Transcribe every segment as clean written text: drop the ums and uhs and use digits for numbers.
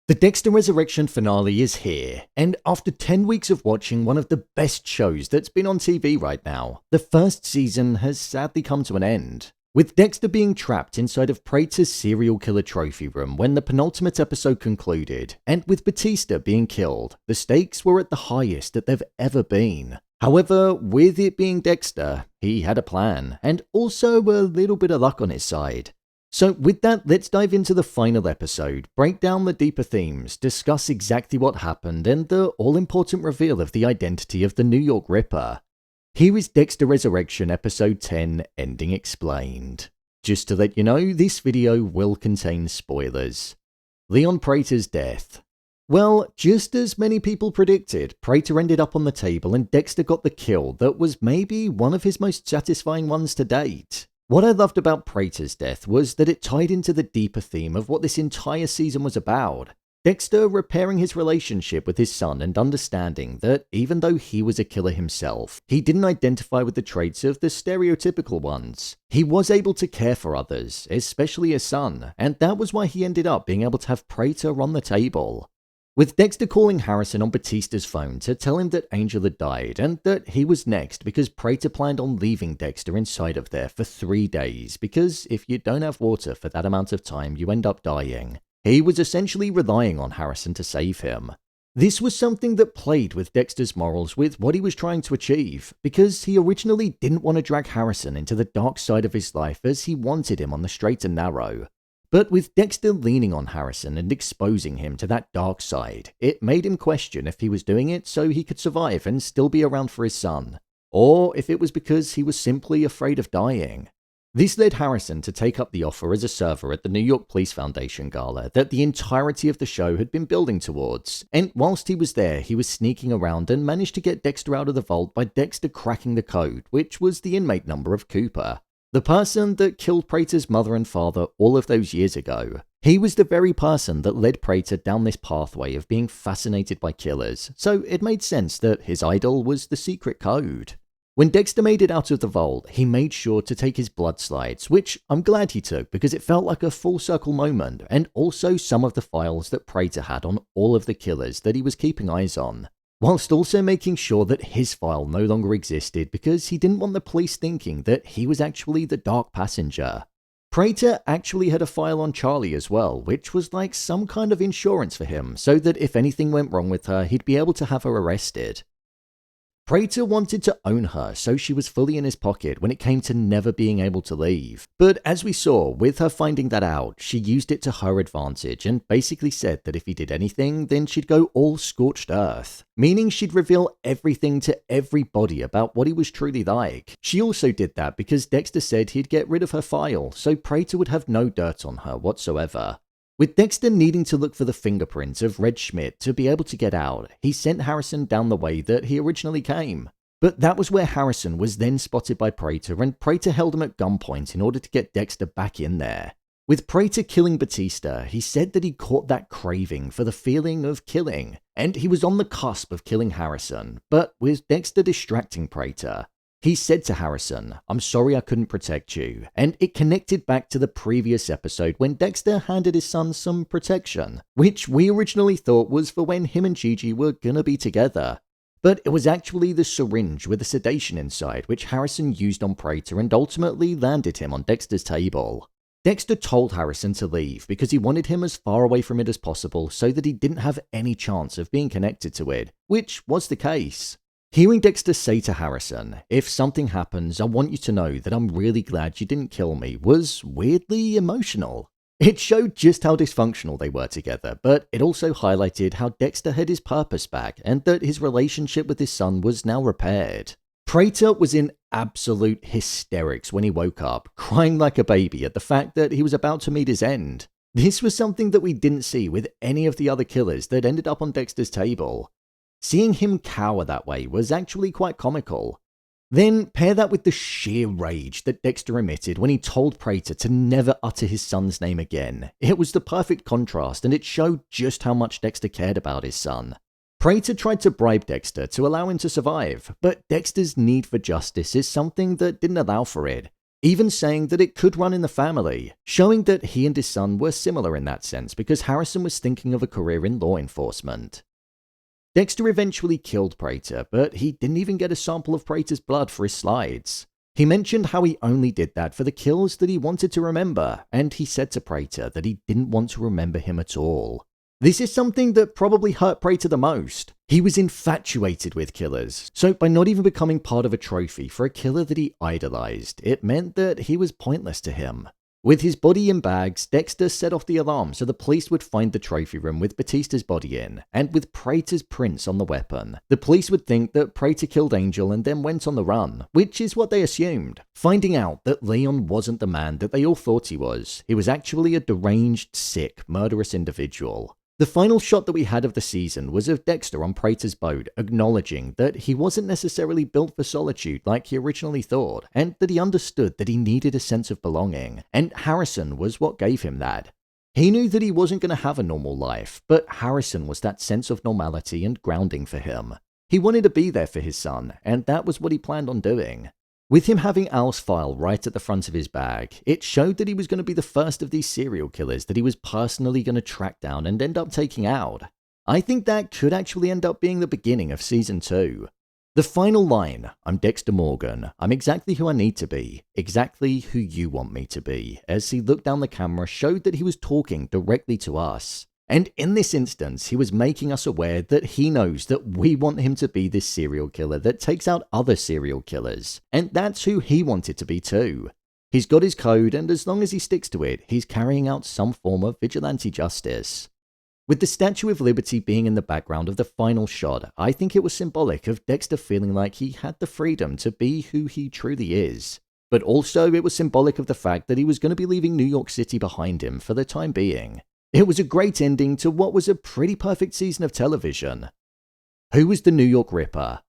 The Dexter Resurrection finale is here, and after 10 weeks of watching one of the best shows that's been on TV right now, the first season has sadly come to an end. With Dexter being trapped inside of Prater's serial killer trophy room when the penultimate episode concluded, and with Batista being killed, the stakes were at the highest that they've ever been. However, with it being Dexter, he had a plan, and also a little bit of luck on his side. So with that, let's dive into the final episode, break down the deeper themes, discuss exactly what happened, and the all-important reveal of the identity of the New York Ripper. Here is Dexter Resurrection Episode 10, Ending Explained. Just to let you know, this video will contain spoilers. Leon Prater's death. Well, just as many people predicted, Prater ended up on the table and Dexter got the kill that was maybe one of his most satisfying ones to date. What I loved about Prater's death was that it tied into the deeper theme of what this entire season was about. Dexter repairing his relationship with his son and understanding that even though he was a killer himself, he didn't identify with the traits of the stereotypical ones. He was able to care for others, especially his son, and that was why he ended up being able to have Prater on the table. With Dexter calling Harrison on Batista's phone to tell him that Angel had died and that he was next because Prater planned on leaving Dexter inside of there for 3 days because if you don't have water for that amount of time you end up dying. He was essentially relying on Harrison to save him. This was something that played with Dexter's morals with what he was trying to achieve because he originally didn't want to drag Harrison into the dark side of his life as he wanted him on the straight and narrow. But with Dexter leaning on Harrison and exposing him to that dark side, it made him question if he was doing it so he could survive and still be around for his son, or if it was because he was simply afraid of dying. This led Harrison to take up the offer as a server at the New York Police Foundation gala that the entirety of the show had been building towards, and whilst he was there, he was sneaking around and managed to get Dexter out of the vault by Dexter cracking the code, which was the inmate number of Cooper. The person that killed Prater's mother and father all of those years ago. He was the very person that led Prater down this pathway of being fascinated by killers, so it made sense that his idol was the secret code. When Dexter made it out of the vault, he made sure to take his blood slides, which I'm glad he took because it felt like a full circle moment, and also some of the files that Prater had on all of the killers that he was keeping eyes on. Whilst also making sure that his file no longer existed because he didn't want the police thinking that he was actually the dark passenger. Prater actually had a file on Charley as well, which was like some kind of insurance for him so that if anything went wrong with her, he'd be able to have her arrested. Prater wanted to own her, so she was fully in his pocket when it came to never being able to leave. But as we saw, with her finding that out, she used it to her advantage and basically said that if he did anything, then she'd go all scorched earth. Meaning she'd reveal everything to everybody about what he was truly like. She also did that because Dexter said he'd get rid of her file, so Prater would have no dirt on her whatsoever. With Dexter needing to look for the fingerprints of Red Schmidt to be able to get out, he sent Harrison down the way that he originally came. But that was where Harrison was then spotted by Prater, and Prater held him at gunpoint in order to get Dexter back in there. With Prater killing Batista, he said that he caught that craving for the feeling of killing, and he was on the cusp of killing Harrison, but with Dexter distracting Prater, he said to Harrison, "I'm sorry I couldn't protect you," and it connected back to the previous episode when Dexter handed his son some protection, which we originally thought was for when him and Gigi were gonna be together. But it was actually the syringe with the sedation inside which Harrison used on Prater and ultimately landed him on Dexter's table. Dexter told Harrison to leave because he wanted him as far away from it as possible so that he didn't have any chance of being connected to it, which was the case. Hearing Dexter say to Harrison, "If something happens, I want you to know that I'm really glad you didn't kill me," was weirdly emotional. It showed just how dysfunctional they were together, but it also highlighted how Dexter had his purpose back and that his relationship with his son was now repaired. Prater was in absolute hysterics when he woke up, crying like a baby at the fact that he was about to meet his end. This was something that we didn't see with any of the other killers that ended up on Dexter's table. Seeing him cower that way was actually quite comical. Then pair that with the sheer rage that Dexter emitted when he told Prater to never utter his son's name again. It was the perfect contrast and it showed just how much Dexter cared about his son. Prater tried to bribe Dexter to allow him to survive, but Dexter's need for justice is something that didn't allow for it. even saying that it could run in the family, showing that he and his son were similar in that sense because Harrison was thinking of a career in law enforcement. Dexter eventually killed Prater, but he didn't even get a sample of Prater's blood for his slides. He mentioned how he only did that for the kills that he wanted to remember, and he said to Prater that he didn't want to remember him at all. This is something that probably hurt Prater the most. He was infatuated with killers, so by not even becoming part of a trophy for a killer that he idolized, it meant that he was pointless to him. With his body in bags, Dexter set off the alarm so the police would find the trophy room with Batista's body in, and with Prater's prints on the weapon. The police would think that Prater killed Angel and then went on the run, which is what they assumed, finding out that Leon wasn't the man that they all thought he was. He was actually a deranged, sick, murderous individual. The final shot that we had of the season was of Dexter on Prater's boat, acknowledging that he wasn't necessarily built for solitude like he originally thought, and that he understood that he needed a sense of belonging, and Harrison was what gave him that. He knew that he wasn't going to have a normal life, but Harrison was that sense of normality and grounding for him. He wanted to be there for his son, and that was what he planned on doing. With him having Al's file right at the front of his bag, it showed that he was going to be the first of these serial killers that he was personally going to track down and end up taking out. I think that could actually end up being the beginning of Season 2. The final line, "I'm Dexter Morgan, I'm exactly who I need to be, exactly who you want me to be," as he looked down the camera showed that he was talking directly to us. And in this instance, he was making us aware that he knows that we want him to be this serial killer that takes out other serial killers. And that's who he wanted to be too. He's got his code, and as long as he sticks to it, he's carrying out some form of vigilante justice. With the Statue of Liberty being in the background of the final shot, I think it was symbolic of Dexter feeling like he had the freedom to be who he truly is. But also it was symbolic of the fact that he was going to be leaving New York City behind him for the time being. It was a great ending to what was a pretty perfect season of television. Who was the New York Ripper?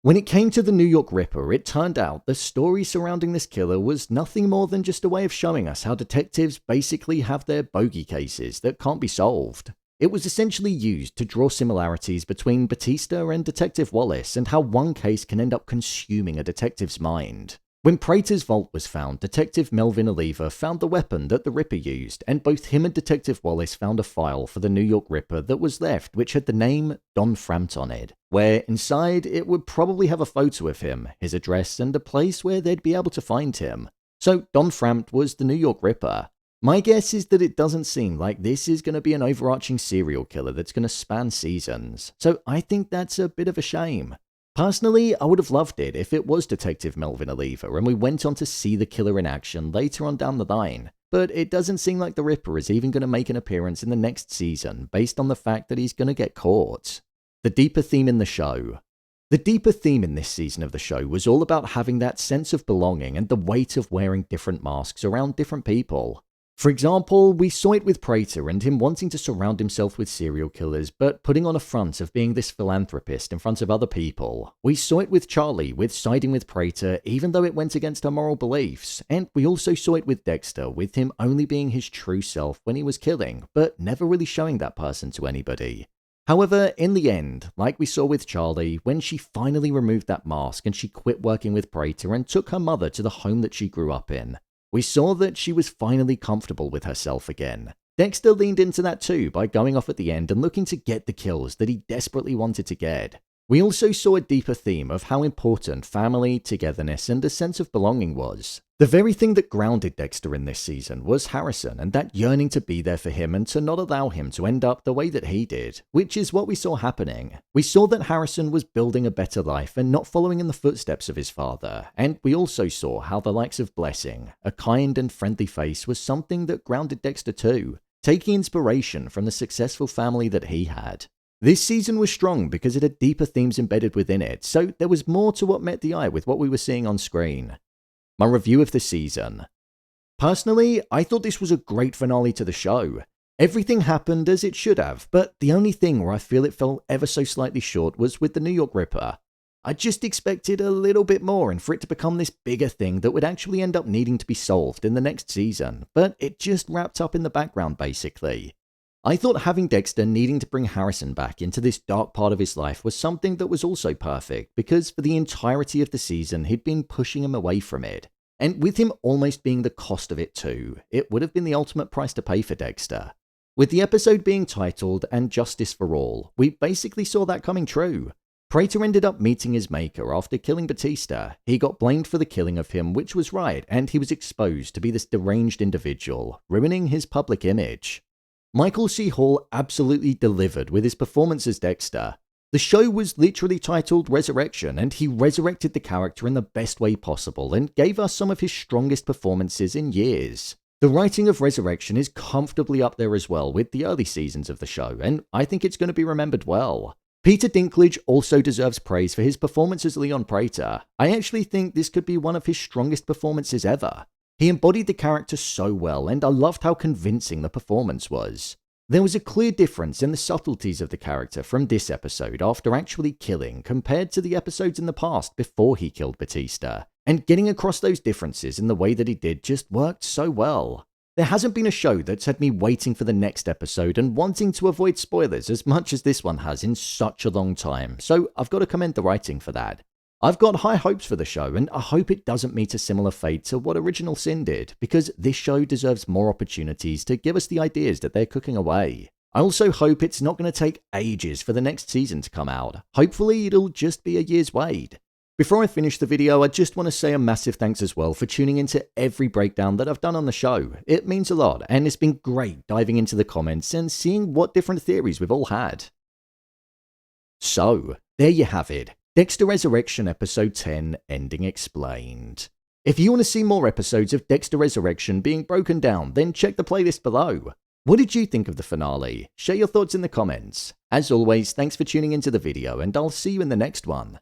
When it came to the New York Ripper, it turned out the story surrounding this killer was nothing more than just a way of showing us how detectives basically have their bogey cases that can't be solved. It was essentially used to draw similarities between Batista and Detective Wallace and how one case can end up consuming a detective's mind. When Prater's vault was found, Detective Melvin Oliva found the weapon that the Ripper used, and both him and Detective Wallace found a file for the New York Ripper that was left which had the name Don Framt on it, where inside it would probably have a photo of him, his address, and a place where they'd be able to find him. So Don Framt was the New York Ripper. My guess is that it doesn't seem like this is going to be an overarching serial killer that's going to span seasons, so I think that's a bit of a shame. Personally, I would have loved it if it was Detective Melvin Oliva and we went on to see the killer in action later on down the line, but it doesn't seem like the Ripper is even going to make an appearance in the next season based on the fact that he's going to get caught. The deeper theme in the show. The deeper theme in this season of the show was all about having that sense of belonging and the weight of wearing different masks around different people. For example, we saw it with Prater and him wanting to surround himself with serial killers, but putting on a front of being this philanthropist in front of other people. We saw it with Charley, with siding with Prater, even though it went against her moral beliefs. And we also saw it with Dexter, with him only being his true self when he was killing, but never really showing that person to anybody. However, in the end, like we saw with Charley, when she finally removed that mask and she quit working with Prater and took her mother to the home that she grew up in, we saw that she was finally comfortable with herself again. Dexter leaned into that too by going off at the end and looking to get the kills that he desperately wanted to get. We also saw a deeper theme of how important family, togetherness, and a sense of belonging was. The very thing that grounded Dexter in this season was Harrison and that yearning to be there for him and to not allow him to end up the way that he did, which is what we saw happening. We saw that Harrison was building a better life and not following in the footsteps of his father, and we also saw how the likes of Blessing, a kind and friendly face, was something that grounded Dexter too, taking inspiration from the successful family that he had. This season was strong because it had deeper themes embedded within it, so there was more to what met the eye with what we were seeing on screen. My review of the season. Personally, I thought this was a great finale to the show. Everything happened as it should have, but the only thing where I feel it fell ever so slightly short was with the New York Ripper. I just expected a little bit more and for it to become this bigger thing that would actually end up needing to be solved in the next season, but it just wrapped up in the background basically. I thought having Dexter needing to bring Harrison back into this dark part of his life was something that was also perfect, because for the entirety of the season he'd been pushing him away from it. and with him almost being the cost of it too, it would have been the ultimate price to pay for Dexter. With the episode being titled "And Justice for All," we basically saw that coming true. Prater ended up meeting his maker after killing Batista. He got blamed for the killing of him, which was right, and he was exposed to be this deranged individual, ruining his public image. Michael C. Hall absolutely delivered with his performance as Dexter. The show was literally titled Resurrection, and he resurrected the character in the best way possible and gave us some of his strongest performances in years. The writing of Resurrection is comfortably up there as well with the early seasons of the show, and I think it's going to be remembered well. Peter Dinklage also deserves praise for his performance as Leon Prater. I actually think this could be one of his strongest performances ever. He embodied the character so well, and I loved how convincing the performance was. There was a clear difference in the subtleties of the character from this episode after actually killing compared to the episodes in the past before he killed Batista, and getting across those differences in the way that he did just worked so well. There hasn't been a show that's had me waiting for the next episode and wanting to avoid spoilers as much as this one has in such a long time, so I've got to commend the writing for that. I've got high hopes for the show, and I hope it doesn't meet a similar fate to what Original Sin did, because this show deserves more opportunities to give us the ideas that they're cooking away. I also hope it's not going to take ages for the next season to come out. Hopefully it'll just be a year's wait. Before I finish the video, I just want to say a massive thanks as well for tuning into every breakdown that I've done on the show. It means a lot, and it's been great diving into the comments and seeing what different theories we've all had. So, there you have it. Dexter Resurrection Episode 10, Ending Explained. If you want to see more episodes of Dexter Resurrection being broken down, then check the playlist below. What did you think of the finale? Share your thoughts in the comments. As always, thanks for tuning into the video, and I'll see you in the next one.